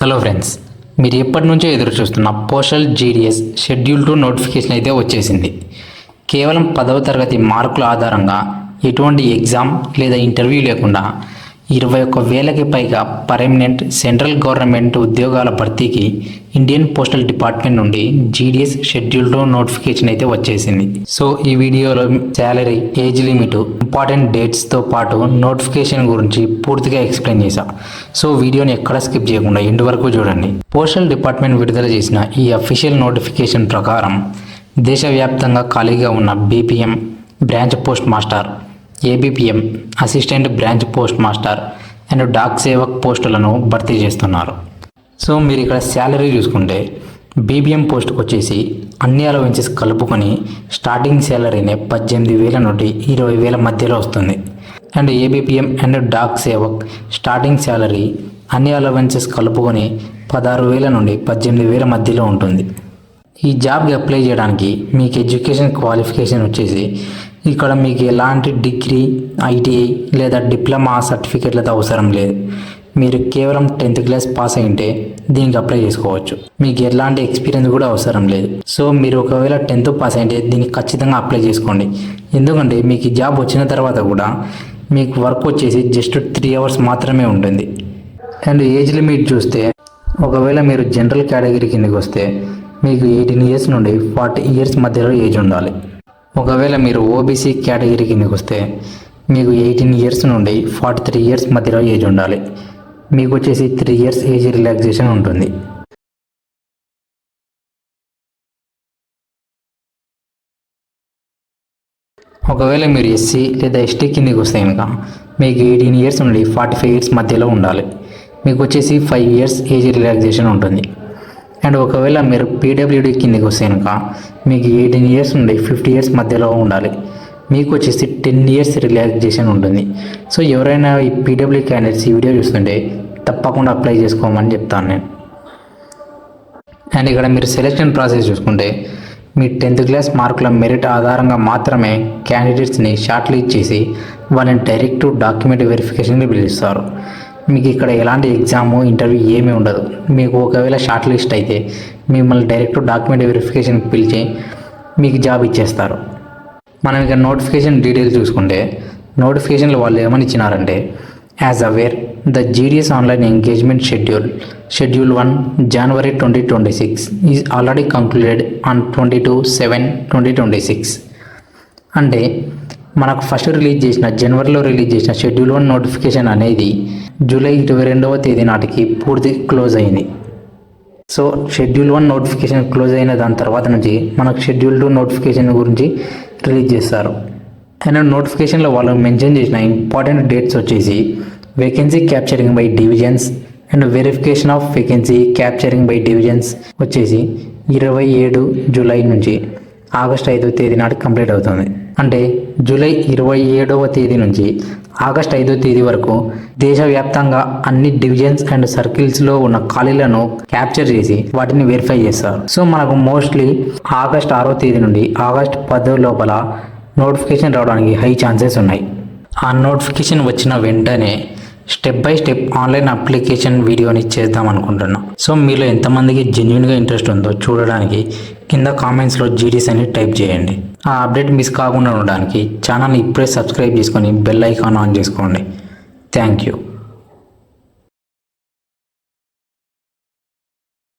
Hello friends, మీరు ఎప్పటి నుంచో ఎదురు చూస్తున్న పోస్టల్ జీడీఎస్ షెడ్యూల్ 2 నోటిఫికేషన్ అయితే వచ్చేసింది. కేవలం 10వ తరగతి మార్కుల ఆధారంగా ఎటువంటి ఎగ్జామ్ లేదా ఇంటర్వ్యూ లేకుండా 21,000కి పైగా పర్మనెంట్ సెంట్రల్ గవర్నమెంట్ ఉద్యోగాల భర్తీకి ఇండియన్ పోస్టల్ డిపార్ట్మెంట్ నుండి జీడీఎస్ షెడ్యూల్ 2 నోటిఫికేషన్ అయితే వచ్చేసింది. సో ఈ వీడియోలో శాలరీ, ఏజ్ లిమిట్, ఇంపార్టెంట్ డేట్స్తో పాటు నోటిఫికేషన్ గురించి పూర్తిగా ఎక్స్ప్లెయిన్ చేశా. సో వీడియోని ఎక్కడ స్కిప్ చేయకుండా ఎండ్ వరకు చూడండి. పోస్టల్ డిపార్ట్మెంట్ విడుదల చేసిన ఈ అఫీషియల్ నోటిఫికేషన్ ప్రకారం దేశవ్యాప్తంగా ఖాళీగా ఉన్న BPM branch post master, ABPM assistant branch post master and Dak Sevak పోస్టులను భర్తీ చేస్తున్నారు. సో మీరు ఇక్కడ శాలరీ చూసుకుంటే బీబీఎం పోస్ట్కి వచ్చేసి అన్ని అలవెన్సెస్ కలుపుకొని స్టార్టింగ్ శాలరీనే 18,000 నుండి 20,000 మధ్యలో వస్తుంది. And ABPM and Dak Sevak starting salary అన్ని అలవెన్సెస్ కలుపుకొని 16,000 నుండి 18,000 మధ్యలో ఉంటుంది. ఈ జాబ్కి అప్లై చేయడానికి మీకు ఎడ్యుకేషన్ క్వాలిఫికేషన్ వచ్చేసి ఇక్కడ మీకు ఎలాంటి డిగ్రీ, ఐటీఐ లేదా డిప్లొమా సర్టిఫికేట్లతో అవసరం లేదు. మీరు కేవలం 10th క్లాస్ పాస్ అయింటే దీనికి అప్లై చేసుకోవచ్చు. మీకు ఎలాంటి ఎక్స్పీరియన్స్ కూడా అవసరం లేదు. సో మీరు ఒకవేళ 10th పాస్ అయితే దీనికి ఖచ్చితంగా అప్లై చేసుకోండి. ఎందుకంటే మీకు ఈ జాబ్ వచ్చిన తర్వాత కూడా మీకు వర్క్ వచ్చేసి జస్ట్ 3 hours మాత్రమే ఉంటుంది. అండ్ ఏజ్ లిమిట్ చూస్తే ఒకవేళ మీరు జనరల్ కేటగిరీ కిందకి వస్తే మీకు 18 years నుండి 40 years మధ్యలో ఏజ్ ఉండాలి. ఒకవేళ మీరు ఓబీసీ కేటగిరీ కిందకి వస్తే మీకు 18 years నుండి 43 years మధ్యలో ఏజ్ ఉండాలి. మీకు వచ్చేసి 3 years ఏజ్ రిలాక్సేషన్ ఉంటుంది. ఒకవేళ మీరు ఎస్సీ లేదా ఎస్టీ కిందకి వస్తే కనుక మీకు 18 years నుండి 45 years మధ్యలో ఉండాలి. మీకు వచ్చేసి 5 years ఏజ్ రిలాక్సేషన్ ఉంటుంది. అండ్ ఒకవేళ మీరు పీడబ్ల్యూడీ కిందకి వస్తే కనుక మీకు 18 years నుండి 50 years మధ్యలో ఉండాలి. మీకు వచ్చేసి 10 years రిలాక్సేషన్ ఉంటుంది. సో ఎవరైనా ఈ పీడబ్ల్యూ క్యాండిడేట్స్ ఈ వీడియో చూస్తుంటే తప్పకుండా అప్లై చేసుకోమని చెప్తాను నేను. అండ్ ఇక్కడ మీరు సెలెక్షన్ ప్రాసెస్ చూసుకుంటే మీ 10th క్లాస్ మార్కుల మెరిట్ ఆధారంగా మాత్రమే క్యాండిడేట్స్ని షార్ట్ లిస్ట్ చేసి వాళ్ళని డైరెక్ట్ డాక్యుమెంట్ వెరిఫికేషన్కి పిలుస్తారు. మీకు ఇక్కడ ఎలాంటి ఎగ్జాము, ఇంటర్వ్యూ ఏమీ ఉండదు. మీకు ఒకవేళ షార్ట్ లిస్ట్ అయితే మిమ్మల్ని డైరెక్ట్ డాక్యుమెంట్ వెరిఫికేషన్కి పిలిచి మీకు జాబ్ ఇచ్చేస్తారు. మనం ఇక నోటిఫికేషన్ డీటెయిల్స్ చూసుకుంటే నోటిఫికేషన్లో వాళ్ళు ఏమని ఇచ్చినారంటే, as aware the GDS online engagement schedule 1 January 2026 is already concluded on 22/7/2026. అంటే మనకు ఫస్ట్ జనవరిలో రిలీజ్ చేసిన షెడ్యూల్ 1 నోటిఫికేషన్ అనేది జూలై 22వ తేదీ నాటికి పూర్తి క్లోజ్ అయింది. సో షెడ్యూల్ 1 నోటిఫికేషన్ క్లోజ్ అయిన దాని తర్వాత నుంచి మనకు షెడ్యూల్ 2 నోటిఫికేషన్ గురించి రిలీజ్ చేస్తారు. అండ్ నోటిఫికేషన్లో వాళ్ళు మెన్షన్ చేసిన ఇంపార్టెంట్ డేట్స్ వచ్చేసి vacancy capturing by divisions and verification of vacancy capturing by divisions వచ్చేసి 27 జూలై నుంచి ఆగస్ట్ 5వ తేదీ నాటికి కంప్లీట్ అవుతుంది. అంటే జూలై 27వ తేదీ నుంచి ఆగస్ట్ 5వ తేదీ వరకు దేశవ్యాప్తంగా అన్ని డివిజన్స్ అండ్ సర్కిల్స్లో ఉన్న ఖాళీలను క్యాప్చర్ చేసి వాటిని వెరిఫై చేస్తారు. సో మనకు మోస్ట్లీ ఆగస్ట్ 6వ తేదీ నుండి ఆగస్ట్ 10 లోపల నోటిఫికేషన్ రావడానికి హై ఛాన్సెస్ ఉన్నాయి. ఆ నోటిఫికేషన్ వచ్చిన వెంటనే step by step online application వీడియోని చేద్దాం అనుకుంటున్నాం. సో మీలో ఎంతమందికి జెన్యున్గా ఇంట్రెస్ట్ ఉందో చూడడానికి కింద కామెంట్స్లో జీడీఎస్ అని టైప్ చేయండి. ఆ అప్డేట్ మిస్ కాకుండా ఉండడానికి ఛానల్ని ఇప్పుడే సబ్స్క్రైబ్ చేసుకొని బెల్ ఐకాన్ ఆన్ చేసుకోండి. Thank you.